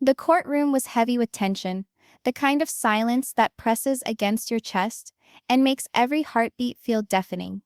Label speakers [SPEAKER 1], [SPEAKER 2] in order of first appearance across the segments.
[SPEAKER 1] The courtroom was heavy with tension, the kind of silence that presses against your chest and makes every heartbeat feel deafening.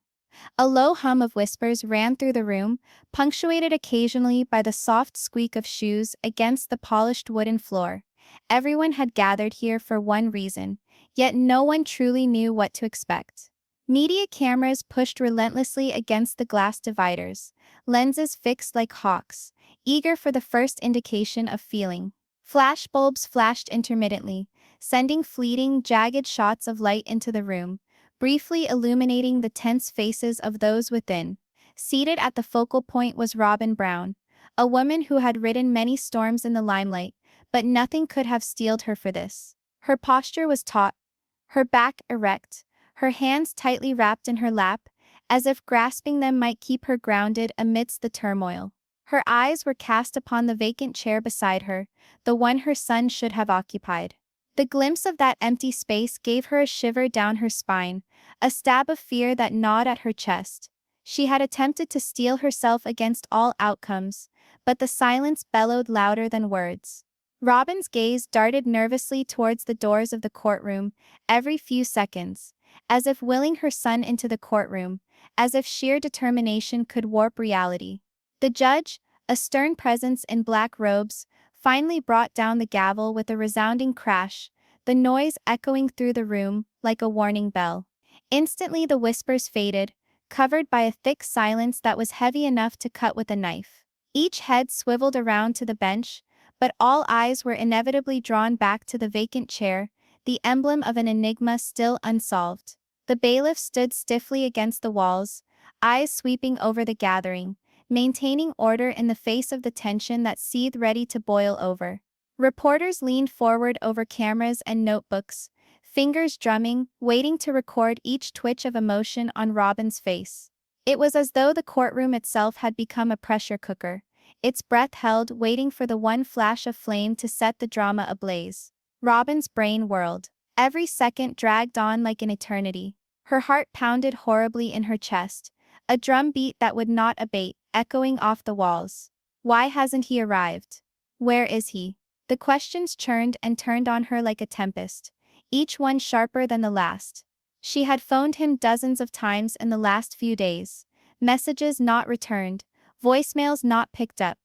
[SPEAKER 1] A low hum of whispers ran through the room, punctuated occasionally by the soft squeak of shoes against the polished wooden floor. Everyone had gathered here for one reason, yet no one truly knew what to expect. Media cameras pushed relentlessly against the glass dividers, lenses fixed like hawks, eager for the first indication of feeling. Flashbulbs flashed intermittently, sending fleeting, jagged shots of light into the room, briefly illuminating the tense faces of those within. Seated at the focal point was Robyn Brown, a woman who had ridden many storms in the limelight, but nothing could have steeled her for this. Her posture was taut, her back erect, her hands tightly wrapped in her lap, as if grasping them might keep her grounded amidst the turmoil. Her eyes were cast upon the vacant chair beside her, the one her son should have occupied. The glimpse of that empty space gave her a shiver down her spine, a stab of fear that gnawed at her chest. She had attempted to steel herself against all outcomes, but the silence bellowed louder than words. Robyn's gaze darted nervously towards the doors of the courtroom every few seconds, as if willing her son into the courtroom, as if sheer determination could warp reality. The judge, a stern presence in black robes, finally brought down the gavel with a resounding crash, the noise echoing through the room like a warning bell. Instantly the whispers faded, covered by a thick silence that was heavy enough to cut with a knife. Each head swiveled around to the bench, but all eyes were inevitably drawn back to the vacant chair, the emblem of an enigma still unsolved. The bailiff stood stiffly against the walls, eyes sweeping over the gathering, maintaining order in the face of the tension that seethed ready to boil over. Reporters leaned forward over cameras and notebooks, fingers drumming, waiting to record each twitch of emotion on Robyn's face. It was as though the courtroom itself had become a pressure cooker, its breath held, waiting for the one flash of flame to set the drama ablaze. Robyn's brain whirled. Every second dragged on like an eternity. Her heart pounded horribly in her chest, a drum beat that would not abate, echoing off the walls. Why hasn't he arrived? Where is he? The questions churned and turned on her like a tempest, each one sharper than the last. She had phoned him dozens of times in the last few days, messages not returned, voicemails not picked up,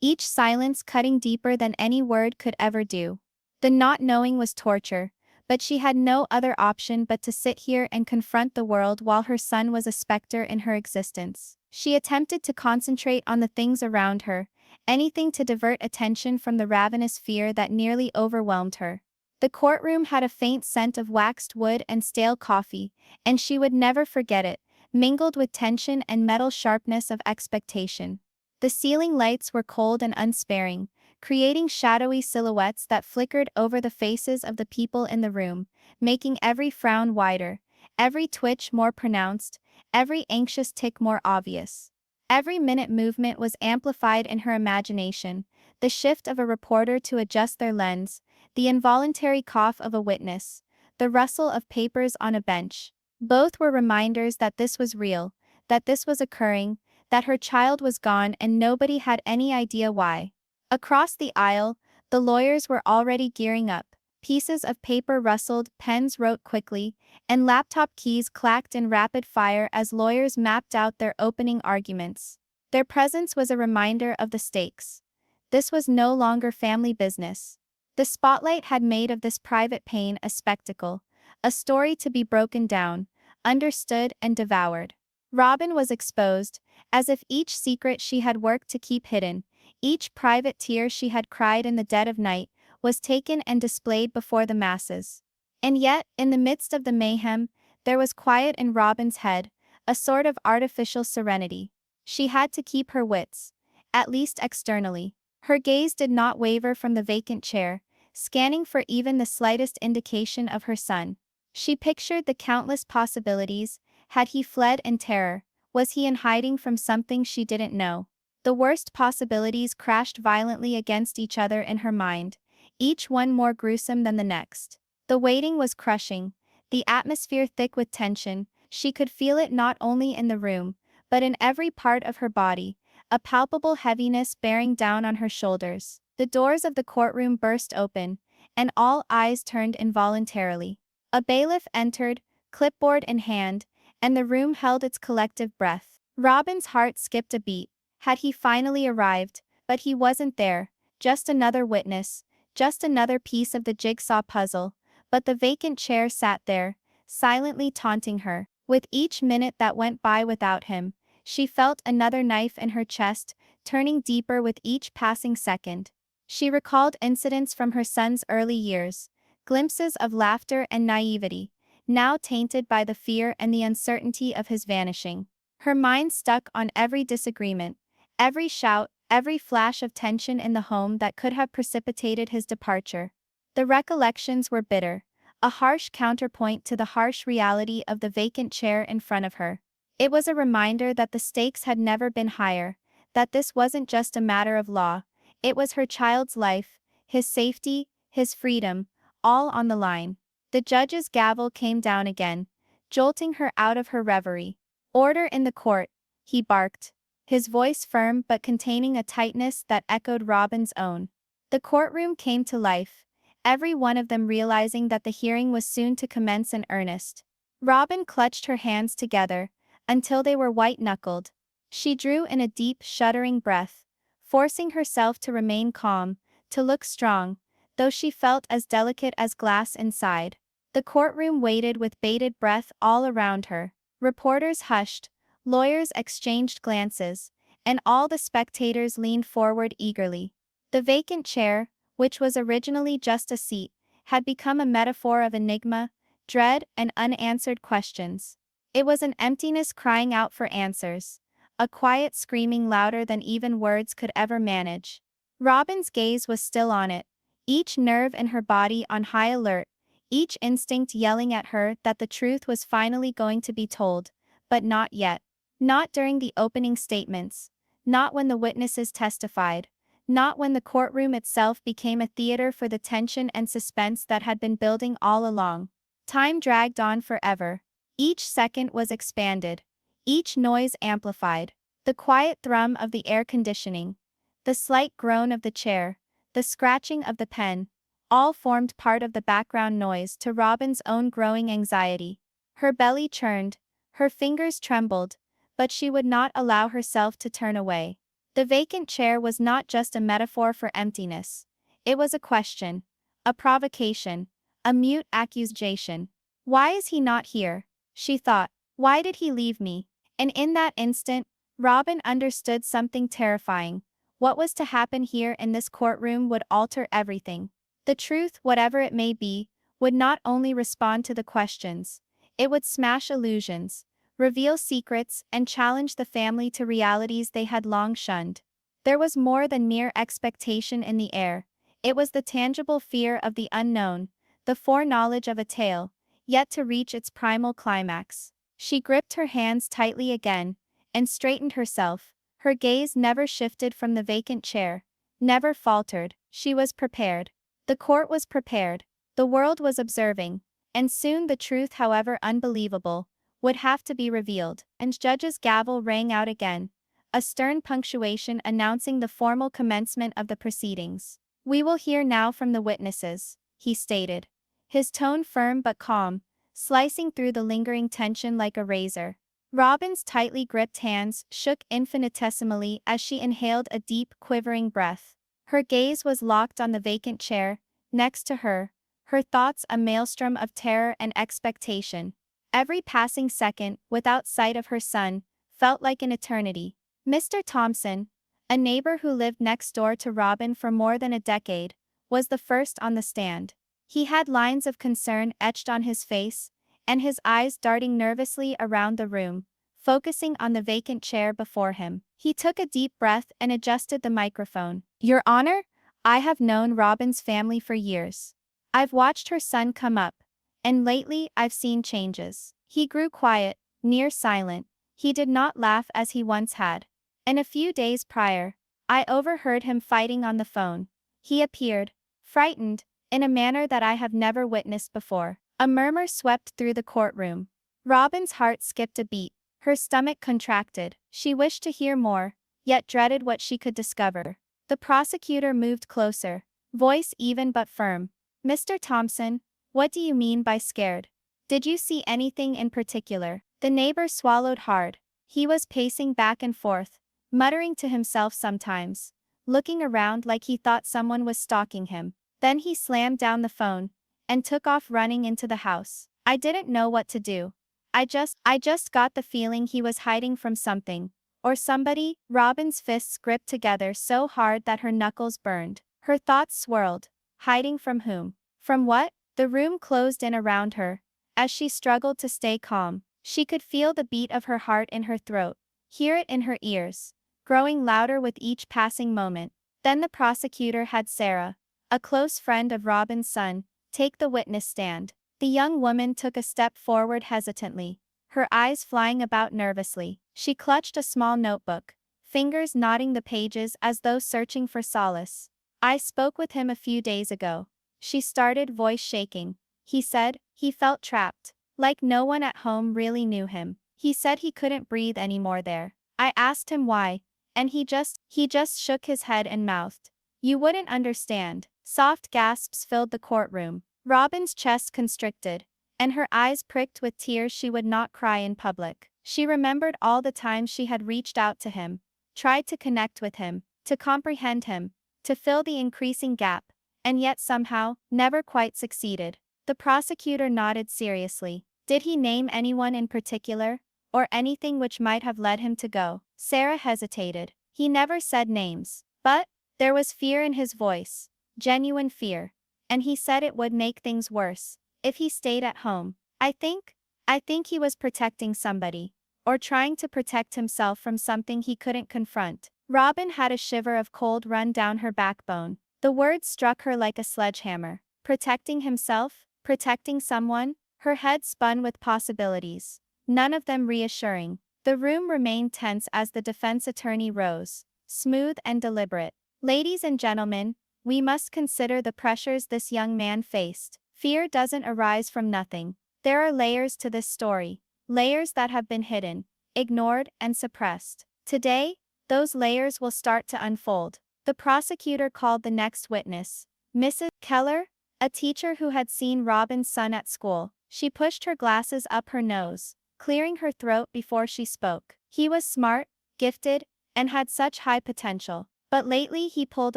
[SPEAKER 1] each silence cutting deeper than any word could ever do. The not knowing was torture, but she had no other option but to sit here and confront the world while her son was a specter in her existence. She attempted to concentrate on the things around her, anything to divert attention from the ravenous fear that nearly overwhelmed her. The courtroom had a faint scent of waxed wood and stale coffee, and she would never forget it, mingled with tension and metal sharpness of expectation. The ceiling lights were cold and unsparing, creating shadowy silhouettes that flickered over the faces of the people in the room, making every frown wider, every twitch more pronounced, every anxious tick more obvious. Every minute movement was amplified in her imagination, the shift of a reporter to adjust their lens, the involuntary cough of a witness, the rustle of papers on a bench. Both were reminders that this was real, that this was occurring, that her child was gone and nobody had any idea why. Across the aisle, the lawyers were already gearing up. Pieces of paper rustled, pens wrote quickly, and laptop keys clacked in rapid fire as lawyers mapped out their opening arguments. Their presence was a reminder of the stakes. This was no longer family business. The spotlight had made of this private pain a spectacle, a story to be broken down, understood and devoured. Robyn was exposed, as if each secret she had worked to keep hidden, each private tear she had cried in the dead of night, was taken and displayed before the masses. And yet, in the midst of the mayhem, there was quiet in Robyn's head, a sort of artificial serenity. She had to keep her wits, at least externally. Her gaze did not waver from the vacant chair, scanning for even the slightest indication of her son. She pictured the countless possibilities. Had he fled in terror? Was he in hiding from something she didn't know? The worst possibilities crashed violently against each other in her mind, each one more gruesome than the next. The waiting was crushing, the atmosphere thick with tension. She could feel it not only in the room, but in every part of her body, a palpable heaviness bearing down on her shoulders. The doors of the courtroom burst open, and all eyes turned involuntarily. A bailiff entered, clipboard in hand, and the room held its collective breath. Robyn's heart skipped a beat. Had he finally arrived? But he wasn't there. Just another witness, just another piece of the jigsaw puzzle. But the vacant chair sat there, silently taunting her. With each minute that went by without him, she felt another knife in her chest, turning deeper with each passing second. She recalled incidents from her son's early years, glimpses of laughter and naivety, now tainted by the fear and the uncertainty of his vanishing. Her mind stuck on every disagreement, every shout, every flash of tension in the home that could have precipitated his departure. The recollections were bitter, a harsh counterpoint to the harsh reality of the vacant chair in front of her. It was a reminder that the stakes had never been higher, that this wasn't just a matter of law, it was her child's life, his safety, his freedom, all on the line. The judge's gavel came down again, jolting her out of her reverie. "Order in the court," he barked, his voice firm but containing a tightness that echoed Robyn's own. The courtroom came to life, every one of them realizing that the hearing was soon to commence in earnest. Robyn clutched her hands together, until they were white-knuckled. She drew in a deep, shuddering breath, forcing herself to remain calm, to look strong, though she felt as delicate as glass inside. The courtroom waited with bated breath all around her. Reporters hushed, lawyers exchanged glances, and all the spectators leaned forward eagerly. The vacant chair, which was originally just a seat, had become a metaphor of enigma, dread, and unanswered questions. It was an emptiness crying out for answers, a quiet screaming louder than even words could ever manage. Robyn's gaze was still on it, each nerve in her body on high alert, each instinct yelling at her that the truth was finally going to be told, but not yet. Not during the opening statements, not when the witnesses testified, not when the courtroom itself became a theater for the tension and suspense that had been building all along. Time dragged on forever. Each second was expanded, each noise amplified. The quiet thrum of the air conditioning, the slight groan of the chair, the scratching of the pen, all formed part of the background noise to Robyn's own growing anxiety. Her belly churned, her fingers trembled, but she would not allow herself to turn away. The vacant chair was not just a metaphor for emptiness. It was a question, a provocation, a mute accusation. "Why is he not here?" she thought. "Why did he leave me?" And in that instant, Robyn understood something terrifying. What was to happen here in this courtroom would alter everything. The truth, whatever it may be, would not only respond to the questions, it would smash illusions, reveal secrets, and challenge the family to realities they had long shunned. There was more than mere expectation in the air. It was the tangible fear of the unknown, the foreknowledge of a tale, yet to reach its primal climax. She gripped her hands tightly again, and straightened herself. Her gaze never shifted from the vacant chair, never faltered. She was prepared. The court was prepared. The world was observing. And soon the truth, however unbelievable, would have to be revealed. And judge's gavel rang out again, a stern punctuation announcing the formal commencement of the proceedings. "We will hear now from the witnesses," he stated, his tone firm but calm, slicing through the lingering tension like a razor. Robyn's tightly gripped hands shook infinitesimally as she inhaled a deep, quivering breath. Her gaze was locked on the vacant chair, next to her, her thoughts a maelstrom of terror and expectation. Every passing second, without sight of her son, felt like an eternity. Mr. Thompson, a neighbor who lived next door to Robyn for more than a decade, was the first on the stand. He had lines of concern etched on his face, and his eyes darting nervously around the room, focusing on the vacant chair before him. He took a deep breath and adjusted the microphone. "Your Honor, I have known Robyn's family for years. I've watched her son come up, and lately I've seen changes." He grew quiet, near silent. He did not laugh as he once had. "And a few days prior, I overheard him fighting on the phone. He appeared, frightened, in a manner that I have never witnessed before." A murmur swept through the courtroom. Robyn's heart skipped a beat. Her stomach contracted. She wished to hear more, yet dreaded what she could discover. The prosecutor moved closer, voice even but firm. Mr. Thompson, what do you mean by scared? Did you see anything in particular? The neighbor swallowed hard. He was pacing back and forth, muttering to himself sometimes, looking around like he thought someone was stalking him. Then he slammed down the phone and took off running into the house. I didn't know what to do. I just got the feeling he was hiding from something or somebody. Robyn's fists gripped together so hard that her knuckles burned. Her thoughts swirled. Hiding from whom? From what? The room closed in around her. As she struggled to stay calm, she could feel the beat of her heart in her throat, hear it in her ears, growing louder with each passing moment. Then the prosecutor had Sarah, a close friend of Robyn's son, take the witness stand. The young woman took a step forward hesitantly, her eyes flying about nervously. She clutched a small notebook, fingers knotting the pages as though searching for solace. I spoke with him a few days ago. She started, voice shaking. He said he felt trapped, like no one at home really knew him. He said he couldn't breathe anymore there. I asked him why, and he just shook his head and mouthed, "You wouldn't understand." Soft gasps filled the courtroom. Robyn's chest constricted, and her eyes pricked with tears. She would not cry in public. She remembered all the times she had reached out to him, tried to connect with him, to comprehend him, to fill the increasing gap, and yet somehow, never quite succeeded. The prosecutor nodded seriously. Did he name anyone in particular, or anything which might have led him to go? Sarah hesitated. He never said names, but there was fear in his voice, genuine fear, and he said it would make things worse if he stayed at home. I think he was protecting somebody, or trying to protect himself from something he couldn't confront. Robyn had a shiver of cold run down her backbone. The words struck her like a sledgehammer. Protecting himself? Protecting someone? Her head spun with possibilities, none of them reassuring. The room remained tense as the defense attorney rose, smooth and deliberate. Ladies and gentlemen, we must consider the pressures this young man faced. Fear doesn't arise from nothing. There are layers to this story, layers that have been hidden, ignored, and suppressed. Today, those layers will start to unfold. The prosecutor called the next witness, Mrs. Keller, a teacher who had seen Robyn's son at school. She pushed her glasses up her nose, clearing her throat before she spoke. He was smart, gifted, and had such high potential. But lately he pulled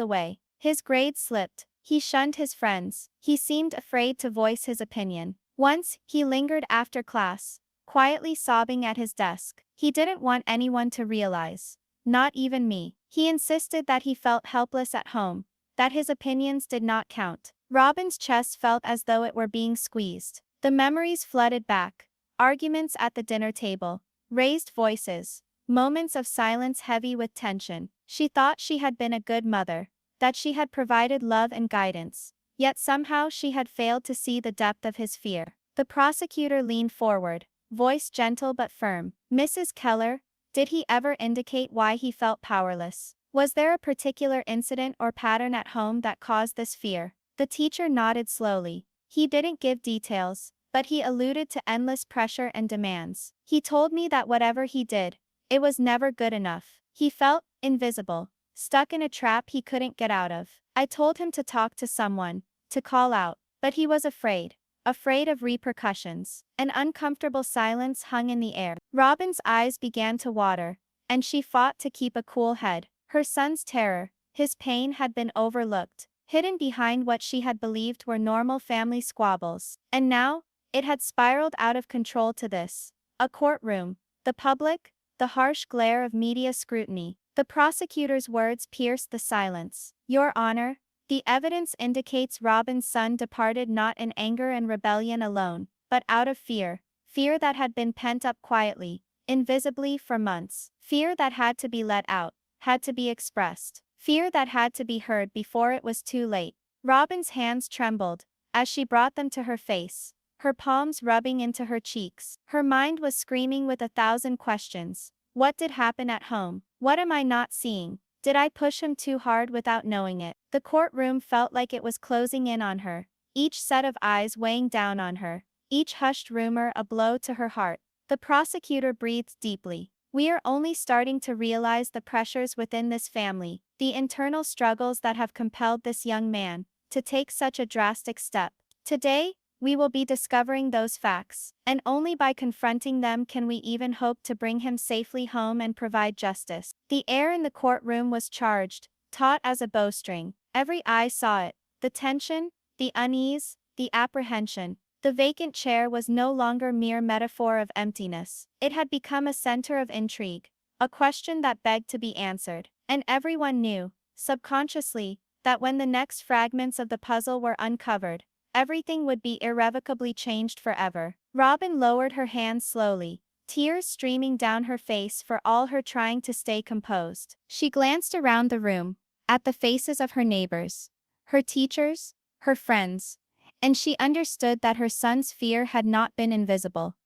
[SPEAKER 1] away. His grades slipped. He shunned his friends. He seemed afraid to voice his opinion. Once, he lingered after class, quietly sobbing at his desk. He didn't want anyone to realize. Not even me. He insisted that he felt helpless at home, that his opinions did not count. Robyn's chest felt as though it were being squeezed. The memories flooded back. Arguments at the dinner table, raised voices, moments of silence heavy with tension. She thought she had been a good mother, that she had provided love and guidance, yet somehow she had failed to see the depth of his fear. The prosecutor leaned forward, voice gentle but firm. Mrs. Keller, did he ever indicate why he felt powerless? Was there a particular incident or pattern at home that caused this fear? The teacher nodded slowly. He didn't give details, but he alluded to endless pressure and demands. He told me that whatever he did, it was never good enough. He felt invisible, stuck in a trap he couldn't get out of. I told him to talk to someone, to call out, but he was afraid of repercussions. An uncomfortable silence hung in the air. Robyn's eyes began to water, and she fought to keep a cool head. Her son's terror, his pain had been overlooked, hidden behind what she had believed were normal family squabbles. And now, it had spiraled out of control to this. A courtroom, the public, the harsh glare of media scrutiny. The prosecutor's words pierced the silence. Your Honor, the evidence indicates Robyn's son departed not in anger and rebellion alone, but out of fear that had been pent up quietly, invisibly for months. Fear that had to be let out, had to be expressed. Fear that had to be heard before it was too late. Robyn's hands trembled as she brought them to her face, her palms rubbing into her cheeks. Her mind was screaming with 1,000 questions. What did happen at home? What am I not seeing? Did I push him too hard without knowing it? The courtroom felt like it was closing in on her, each set of eyes weighing down on her, each hushed rumor a blow to her heart. The prosecutor breathed deeply. We are only starting to realize the pressures within this family, the internal struggles that have compelled this young man to take such a drastic step. Today, we will be discovering those facts, and only by confronting them can we even hope to bring him safely home and provide justice. The air in the courtroom was charged, taut as a bowstring. Every eye saw it. The tension, the unease, the apprehension. The vacant chair was no longer mere metaphor of emptiness. It had become a center of intrigue, a question that begged to be answered. And everyone knew, subconsciously, that when the next fragments of the puzzle were uncovered, everything would be irrevocably changed forever. Robyn lowered her hands slowly, tears streaming down her face for all her trying to stay composed. She glanced around the room, at the faces of her neighbors, her teachers, her friends, and she understood that her son's fear had not been invisible.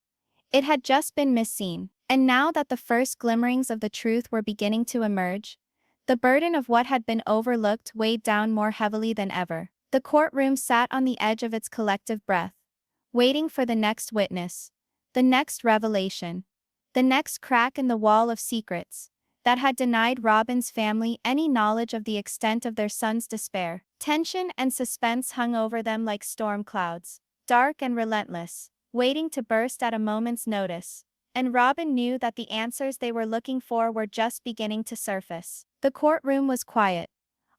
[SPEAKER 1] It had just been misseen. And now that the first glimmerings of the truth were beginning to emerge, the burden of what had been overlooked weighed down more heavily than ever. The courtroom sat on the edge of its collective breath, waiting for the next witness, the next revelation, the next crack in the wall of secrets that had denied Robyn's family any knowledge of the extent of their son's despair. Tension and suspense hung over them like storm clouds, dark and relentless, waiting to burst at a moment's notice. And Robyn knew that the answers they were looking for were just beginning to surface. The courtroom was quiet,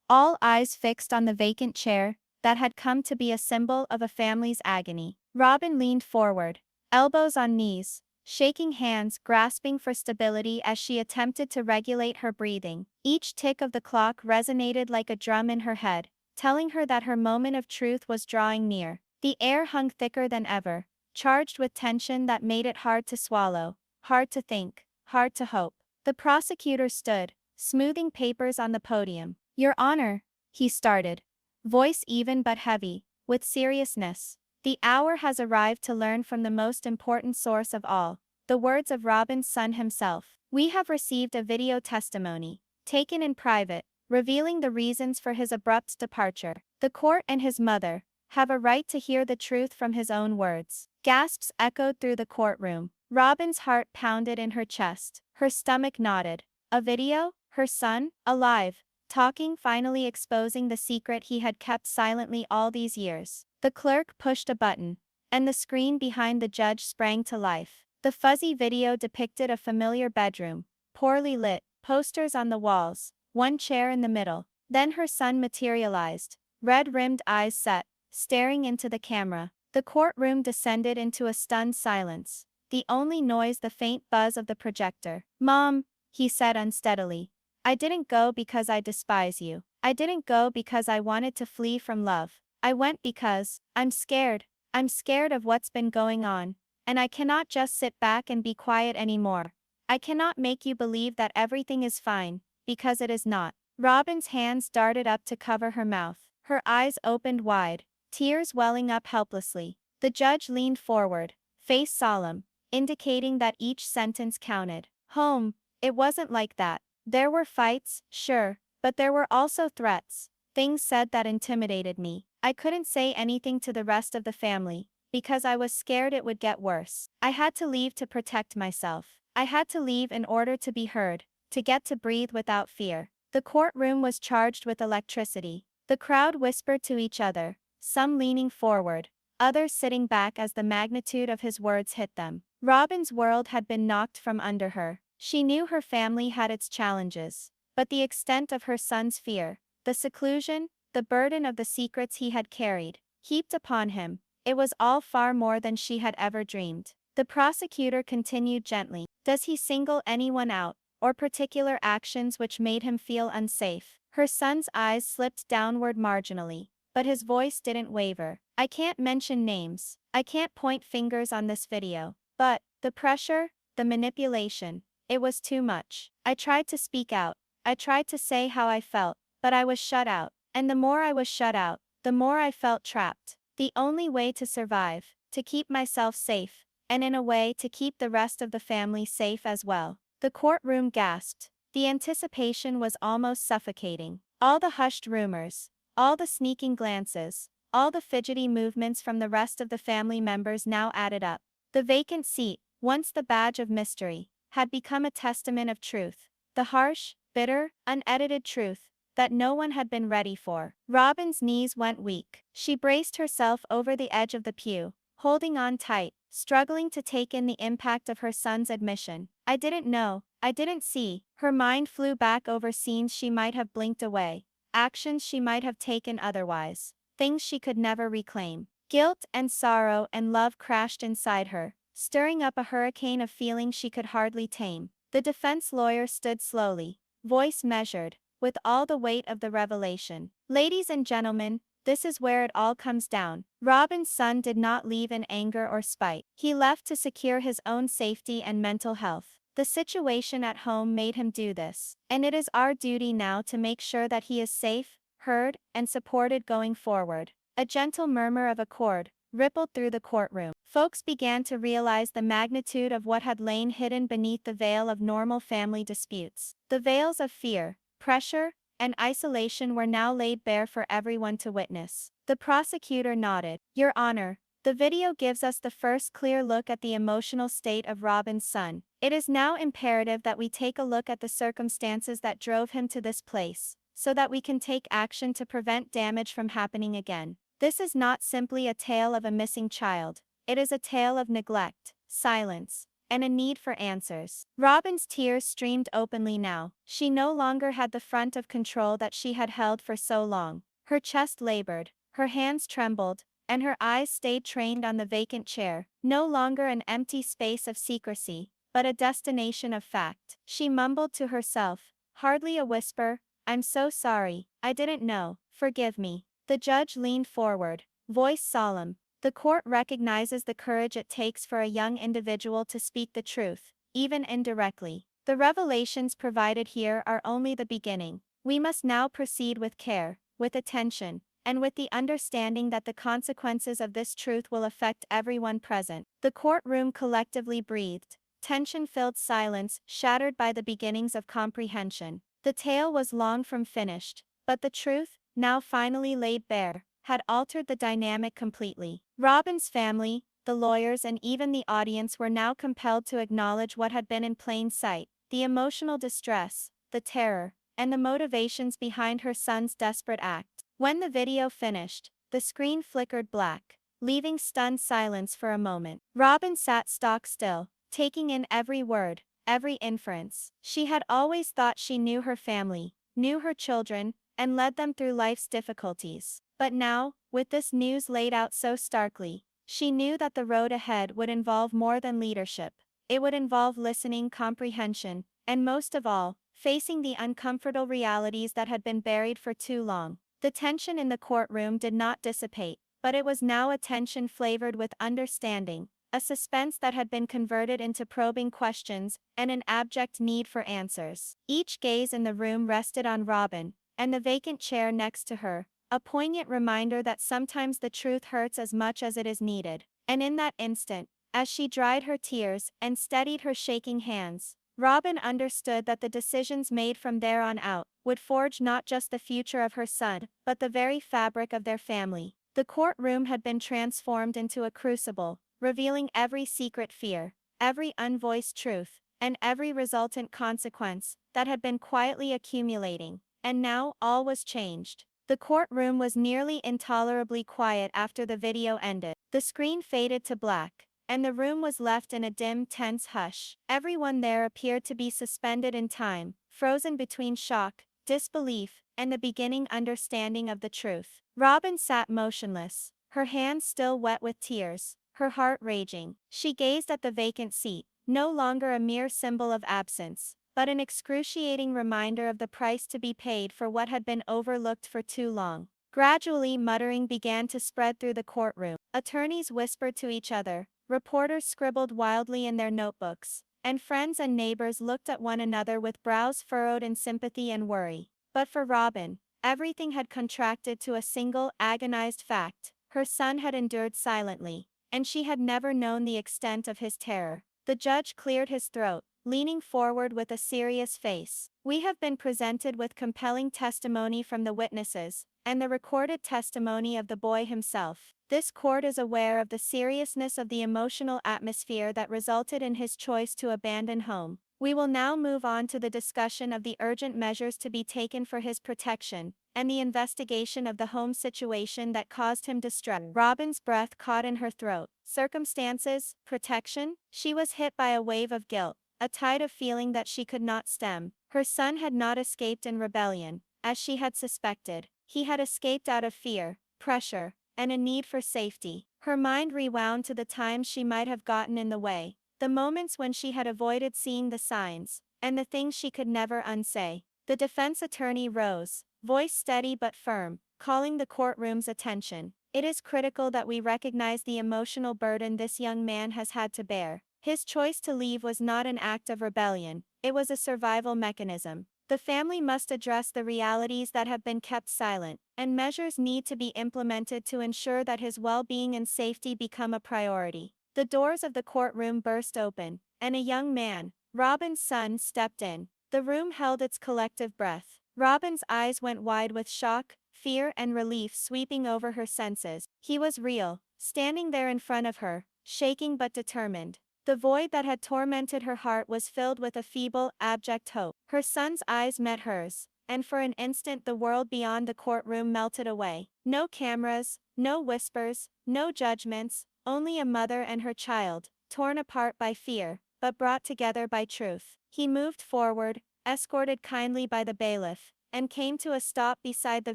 [SPEAKER 1] all eyes fixed on the vacant chair that had come to be a symbol of a family's agony. Robyn leaned forward, elbows on knees, shaking hands, grasping for stability as she attempted to regulate her breathing. Each tick of the clock resonated like a drum in her head, telling her that her moment of truth was drawing near. The air hung thicker than ever, charged with tension that made it hard to swallow, hard to think, hard to hope. The prosecutor stood, smoothing papers on the podium. "Your Honor," he started, voice even but heavy, with seriousness. "The hour has arrived to learn from the most important source of all, the words of Robyn's son himself. We have received a video testimony, taken in private, revealing the reasons for his abrupt departure. The court and his mother have a right to hear the truth from his own words." Gasps echoed through the courtroom. Robyn's heart pounded in her chest, her stomach knotted. A video? Her son? Alive? Talking, finally exposing the secret he had kept silently all these years. The clerk pushed a button, and the screen behind the judge sprang to life. The fuzzy video depicted a familiar bedroom, poorly lit, posters on the walls, one chair in the middle. Then her son materialized, red-rimmed eyes set, staring into the camera. The courtroom descended into a stunned silence, the only noise the faint buzz of the projector. "Mom," he said unsteadily, "I didn't go because I despise you. I didn't go because I wanted to flee from love. I went because I'm scared. I'm scared of what's been going on, and I cannot just sit back and be quiet anymore. I cannot make you believe that everything is fine, because it is not." Robyn's hands darted up to cover her mouth. Her eyes opened wide, tears welling up helplessly. The judge leaned forward, face solemn, indicating that each sentence counted. "Home, it wasn't like that. There were fights, sure, but there were also threats, things said that intimidated me. I couldn't say anything to the rest of the family, because I was scared it would get worse. I had to leave to protect myself. I had to leave in order to be heard, to get to breathe without fear." The courtroom was charged with electricity. The crowd whispered to each other, some leaning forward, others sitting back as the magnitude of his words hit them. Robyn's world had been knocked from under her. She knew her family had its challenges, but the extent of her son's fear, the seclusion, the burden of the secrets he had carried, heaped upon him, it was all far more than she had ever dreamed. The prosecutor continued gently. "Does he single anyone out, or particular actions which made him feel unsafe?" Her son's eyes slipped downward marginally, but his voice didn't waver. "I can't mention names. I can't point fingers on this video. But the pressure, the manipulation, it was too much. I tried to speak out. I tried to say how I felt, but I was shut out. And the more I was shut out, the more I felt trapped. The only way to survive, to keep myself safe, and in a way to keep the rest of the family safe as well." The courtroom gasped. The anticipation was almost suffocating. All the hushed rumors, all the sneaking glances, all the fidgety movements from the rest of the family members now added up. The vacant seat, once the badge of mystery, had become a testament of truth. The harsh, bitter, unedited truth, that no one had been ready for. Robyn's knees went weak. She braced herself over the edge of the pew, holding on tight, struggling to take in the impact of her son's admission. I didn't know, I didn't see. Her mind flew back over scenes she might have blinked away, actions she might have taken otherwise, things she could never reclaim. Guilt and sorrow and love crashed inside her, stirring up a hurricane of feelings she could hardly tame. The defense lawyer stood slowly, voice measured, with all the weight of the revelation. Ladies and gentlemen, this is where it all comes down. Robyn's son did not leave in anger or spite. He left to secure his own safety and mental health. The situation at home made him do this, and it is our duty now to make sure that he is safe, heard, and supported going forward. A gentle murmur of accord rippled through the courtroom. Folks began to realize the magnitude of what had lain hidden beneath the veil of normal family disputes. The veils of fear, pressure, and isolation were now laid bare for everyone to witness. The prosecutor nodded. Your Honor, the video gives us the first clear look at the emotional state of Robyn's son. It is now imperative that we take a look at the circumstances that drove him to this place, so that we can take action to prevent damage from happening again. This is not simply a tale of a missing child. It is a tale of neglect, silence, and a need for answers. Robyn's tears streamed openly now. She no longer had the front of control that she had held for so long. Her chest labored, her hands trembled, and her eyes stayed trained on the vacant chair, no longer an empty space of secrecy, but a destination of fact. She mumbled to herself, hardly a whisper, I'm so sorry, I didn't know, forgive me. The judge leaned forward, voice solemn. The court recognizes the courage it takes for a young individual to speak the truth, even indirectly. The revelations provided here are only the beginning. We must now proceed with care, with attention, and with the understanding that the consequences of this truth will affect everyone present. The courtroom collectively breathed, tension-filled silence shattered by the beginnings of comprehension. The tale was long from finished, but the truth, now finally laid bare, had altered the dynamic completely. Robyn's family, the lawyers and even the audience were now compelled to acknowledge what had been in plain sight, the emotional distress, the terror, and the motivations behind her son's desperate act. When the video finished, the screen flickered black, leaving stunned silence for a moment. Robyn sat stock still, taking in every word, every inference. She had always thought she knew her family, knew her children, and led them through life's difficulties. But now, with this news laid out so starkly, she knew that the road ahead would involve more than leadership. It would involve listening, comprehension, and most of all, facing the uncomfortable realities that had been buried for too long. The tension in the courtroom did not dissipate, but it was now a tension flavored with understanding, a suspense that had been converted into probing questions, and an abject need for answers. Each gaze in the room rested on Robyn, and the vacant chair next to her, a poignant reminder that sometimes the truth hurts as much as it is needed. And in that instant, as she dried her tears and steadied her shaking hands, Robyn understood that the decisions made from there on out would forge not just the future of her son, but the very fabric of their family. The courtroom had been transformed into a crucible, revealing every secret fear, every unvoiced truth, and every resultant consequence that had been quietly accumulating. And now, all was changed. The courtroom was nearly intolerably quiet after the video ended. The screen faded to black, and the room was left in a dim, tense hush. Everyone there appeared to be suspended in time, frozen between shock, disbelief, and the beginning understanding of the truth. Robyn sat motionless, her hands still wet with tears, her heart raging. She gazed at the vacant seat, no longer a mere symbol of absence, but an excruciating reminder of the price to be paid for what had been overlooked for too long. Gradually, muttering began to spread through the courtroom. Attorneys whispered to each other, reporters scribbled wildly in their notebooks, and friends and neighbors looked at one another with brows furrowed in sympathy and worry. But for Robyn, everything had contracted to a single, agonized fact. Her son had endured silently, and she had never known the extent of his terror. The judge cleared his throat, leaning forward with a serious face. We have been presented with compelling testimony from the witnesses, and the recorded testimony of the boy himself. This court is aware of the seriousness of the emotional atmosphere that resulted in his choice to abandon home. We will now move on to the discussion of the urgent measures to be taken for his protection, and the investigation of the home situation that caused him distress. Robyn's breath caught in her throat. Circumstances, protection? She was hit by a wave of guilt, a tide of feeling that she could not stem. Her son had not escaped in rebellion, as she had suspected. He had escaped out of fear, pressure, and a need for safety. Her mind rewound to the times she might have gotten in the way, the moments when she had avoided seeing the signs, and the things she could never unsay. The defense attorney rose, voice steady but firm, calling the courtroom's attention. It is critical that we recognize the emotional burden this young man has had to bear. His choice to leave was not an act of rebellion, it was a survival mechanism. The family must address the realities that have been kept silent, and measures need to be implemented to ensure that his well-being and safety become a priority. The doors of the courtroom burst open, and a young man, Robyn's son, stepped in. The room held its collective breath. Robyn's eyes went wide with shock, fear, and relief sweeping over her senses. He was real, standing there in front of her, shaking but determined. The void that had tormented her heart was filled with a feeble, abject hope. Her son's eyes met hers, and for an instant the world beyond the courtroom melted away. No cameras, no whispers, no judgments, only a mother and her child, torn apart by fear, but brought together by truth. He moved forward, escorted kindly by the bailiff, and came to a stop beside the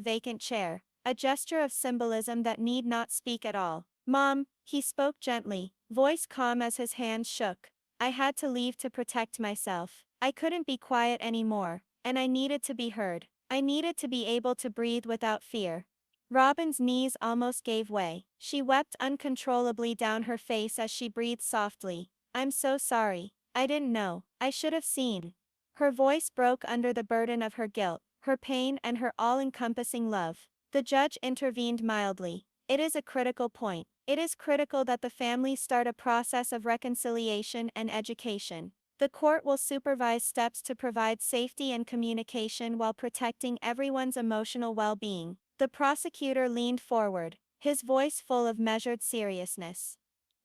[SPEAKER 1] vacant chair, a gesture of symbolism that need not speak at all. "Mom," he spoke gently, voice calm as his hands shook. "I had to leave to protect myself. I couldn't be quiet anymore, and I needed to be heard. I needed to be able to breathe without fear." Robyn's knees almost gave way. She wept uncontrollably down her face as she breathed softly. "I'm so sorry. I didn't know. I should have seen." Her voice broke under the burden of her guilt, her pain, and her all-encompassing love. The judge intervened mildly. "It is a critical point. It is critical that the family start a process of reconciliation and education. The court will supervise steps to provide safety and communication while protecting everyone's emotional well-being." The prosecutor leaned forward, his voice full of measured seriousness.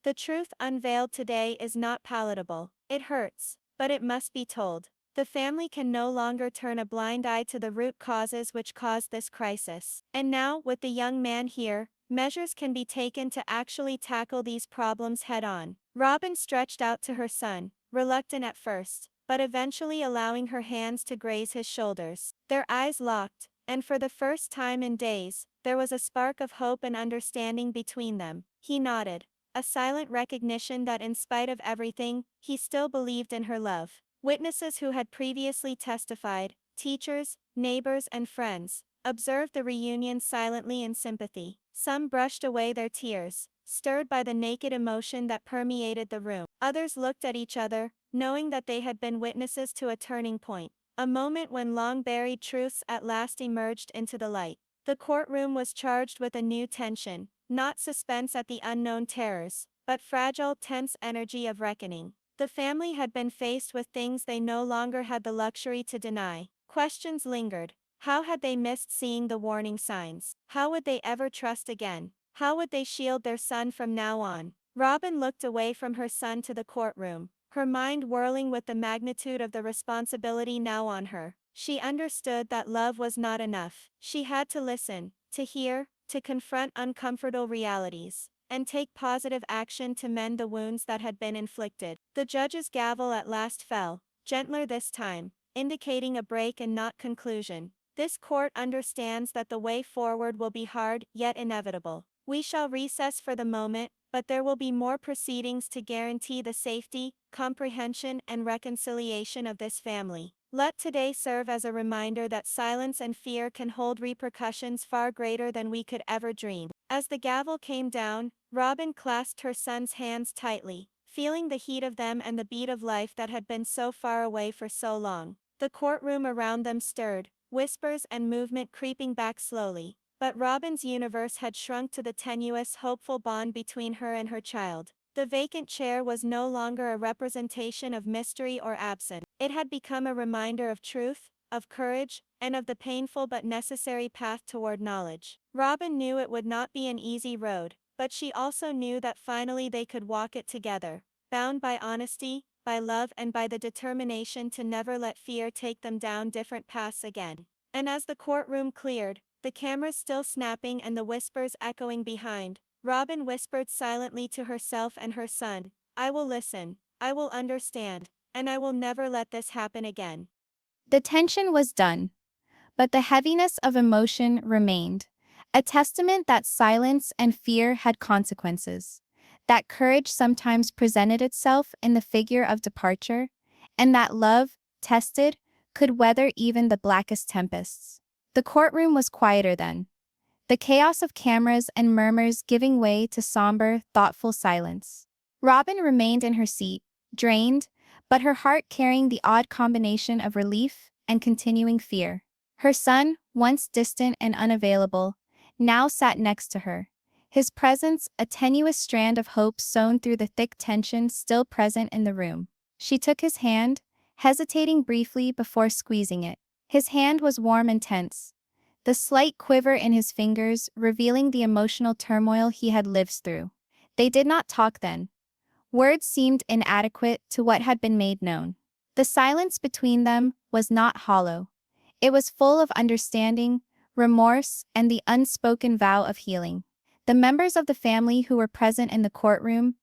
[SPEAKER 1] "The truth unveiled today is not palatable. It hurts, but it must be told. The family can no longer turn a blind eye to the root causes which caused this crisis. And now, with the young man here, measures can be taken to actually tackle these problems head-on." Robyn stretched out to her son, reluctant at first, but eventually allowing her hands to graze his shoulders. Their eyes locked, and for the first time in days, there was a spark of hope and understanding between them. He nodded, a silent recognition that in spite of everything, he still believed in her love. Witnesses who had previously testified, teachers, neighbors, and friends, observed the reunion silently in sympathy. Some brushed away their tears, stirred by the naked emotion that permeated the room. Others looked at each other, knowing that they had been witnesses to a turning point, a moment when long-buried truths at last emerged into the light. The courtroom was charged with a new tension, not suspense at the unknown terrors, but fragile, tense energy of reckoning. The family had been faced with things they no longer had the luxury to deny. Questions lingered. How had they missed seeing the warning signs? How would they ever trust again? How would they shield their son from now on? Robyn looked away from her son to the courtroom, her mind whirling with the magnitude of the responsibility now on her. She understood that love was not enough. She had to listen, to hear, to confront uncomfortable realities, and take positive action to mend the wounds that had been inflicted. The judge's gavel at last fell, gentler this time, indicating a break and not conclusion. "This court understands that the way forward will be hard, yet inevitable. We shall recess for the moment, but there will be more proceedings to guarantee the safety, comprehension, and reconciliation of this family. Let today serve as a reminder that silence and fear can hold repercussions far greater than we could ever dream." As the gavel came down, Robyn clasped her son's hands tightly, feeling the heat of them and the beat of life that had been so far away for so long. The courtroom around them stirred, whispers and movement creeping back slowly, but Robyn's universe had shrunk to the tenuous, hopeful bond between her and her child. The vacant chair was no longer a representation of mystery or absence. It had become a reminder of truth, of courage, and of the painful but necessary path toward knowledge. Robyn knew it would not be an easy road, but she also knew that finally they could walk it together, bound by honesty,
[SPEAKER 2] by love and by the determination to never let fear take them down different paths again. And as the courtroom cleared, the cameras still snapping and the whispers echoing behind, Robyn whispered silently to herself and her son, "I will listen, I will understand, and I will never let this happen again."
[SPEAKER 1] The tension was done, but the heaviness of emotion remained, a testament that silence and fear had consequences, that courage sometimes presented itself in the figure of departure, and that love, tested, could weather even the blackest tempests. The courtroom was quieter then, the chaos of cameras and murmurs giving way to somber, thoughtful silence. Robyn remained in her seat, drained, but her heart carrying the odd combination of relief and continuing fear. Her son, once distant and unavailable, now sat next to her. His presence, a tenuous strand of hope sewn through the thick tension still present in the room. She took his hand, hesitating briefly before squeezing it. His hand was warm and tense, the slight quiver in his fingers revealing the emotional turmoil he had lived through. They did not talk then. Words seemed inadequate to what had been made known. The silence between them was not hollow. It was full of understanding, remorse, and the unspoken vow of healing. The members of the family who were present in the courtroom,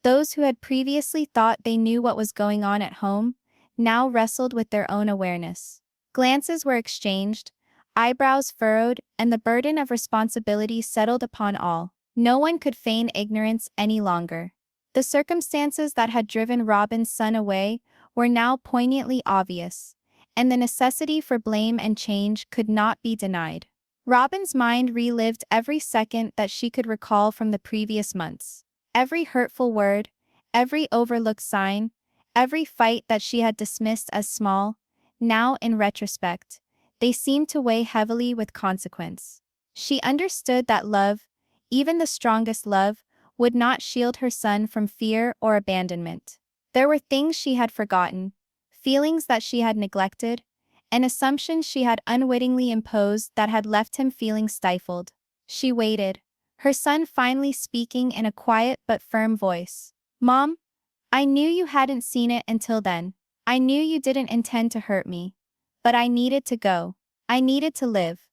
[SPEAKER 1] those who had previously thought they knew what was going on at home, now wrestled with their own awareness. Glances were exchanged, eyebrows furrowed, and the burden of responsibility settled upon all. No one could feign ignorance any longer. The circumstances that had driven Robyn's son away were now poignantly obvious, and the necessity for blame and change could not be denied. Robyn's mind relived every second that she could recall from the previous months. Every hurtful word, every overlooked sign, every fight that she had dismissed as small, now in retrospect, they seemed to weigh heavily with consequence. She understood that love, even the strongest love, would not shield her son from fear or abandonment. There were things she had forgotten, feelings that she had neglected, and assumptions she had unwittingly imposed that had left him feeling stifled. She waited, her son finally speaking in a quiet but firm voice. "Mom, I knew you hadn't seen it until then. I knew you didn't intend to hurt me. But I needed to go. I needed to live."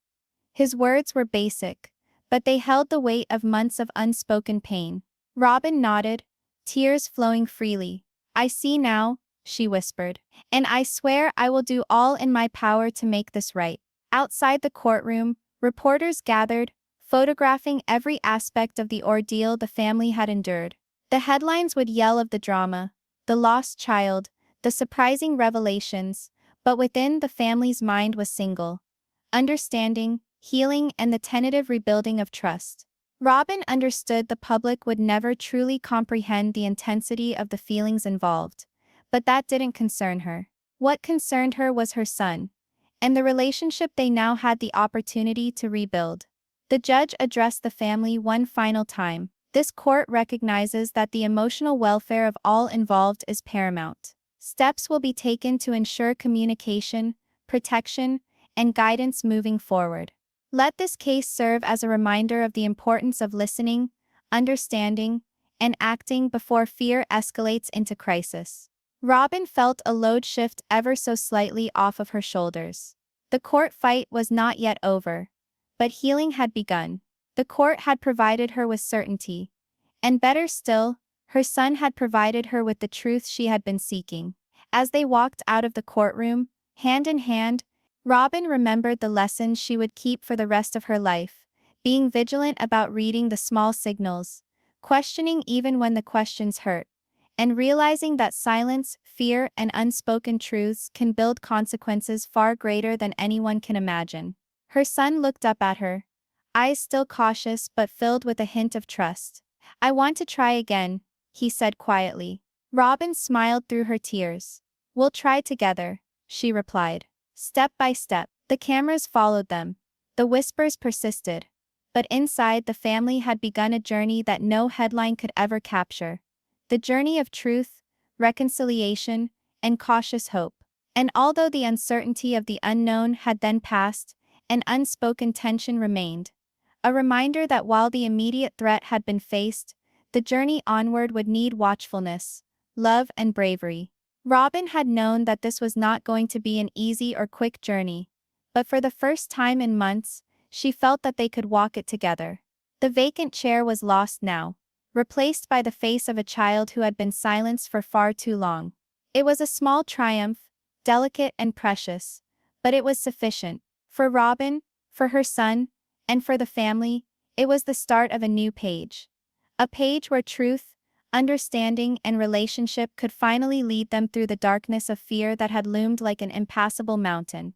[SPEAKER 1] His words were basic, but they held the weight of months of unspoken pain. Robyn nodded, tears flowing freely. "I see now," she whispered, "and I swear I will do all in my power to make this right." Outside the courtroom, reporters gathered, photographing every aspect of the ordeal the family had endured. The headlines would yell of the drama, the lost child, the surprising revelations, but within the family's mind was single: understanding, healing, and the tentative rebuilding of trust. Robyn understood the public would never truly comprehend the intensity of the feelings involved, but that didn't concern her. What concerned her was her son, and the relationship they now had the opportunity to rebuild. The judge addressed the family one final time. "This court recognizes that the emotional welfare of all involved is paramount. Steps will be taken to ensure communication, protection, and guidance moving forward. Let this case serve as a reminder of the importance of listening, understanding, and acting before fear escalates into crisis." Robyn felt a load shift ever so slightly off of her shoulders. The court fight was not yet over, but healing had begun. The court had provided her with certainty, and better still, her son had provided her with the truth she had been seeking. As they walked out of the courtroom, hand in hand, Robyn remembered the lessons she would keep for the rest of her life, being vigilant about reading the small signals, questioning even when the questions hurt, and realizing that silence, fear, and unspoken truths can build consequences far greater than anyone can imagine. Her son looked up at her, eyes still cautious but filled with a hint of trust. "I want to try again," he said quietly. Robyn smiled through her tears. "We'll try together," she replied. Step by step, the cameras followed them. The whispers persisted. But inside, the family had begun a journey that no headline could ever capture. The journey of truth, reconciliation, and cautious hope. And although the uncertainty of the unknown had then passed, an unspoken tension remained. A reminder that while the immediate threat had been faced, the journey onward would need watchfulness, love, and bravery. Robyn had known that this was not going to be an easy or quick journey, but for the first time in months, she felt that they could walk it together. The vacant chair was lost now, replaced by the face of a child who had been silenced for far too long. It was a small triumph, delicate and precious, but it was sufficient. For Robyn, for her son, and for the family, it was the start of a new page. A page where truth, understanding, and relationship could finally lead them through the darkness of fear that had loomed like an impassable mountain.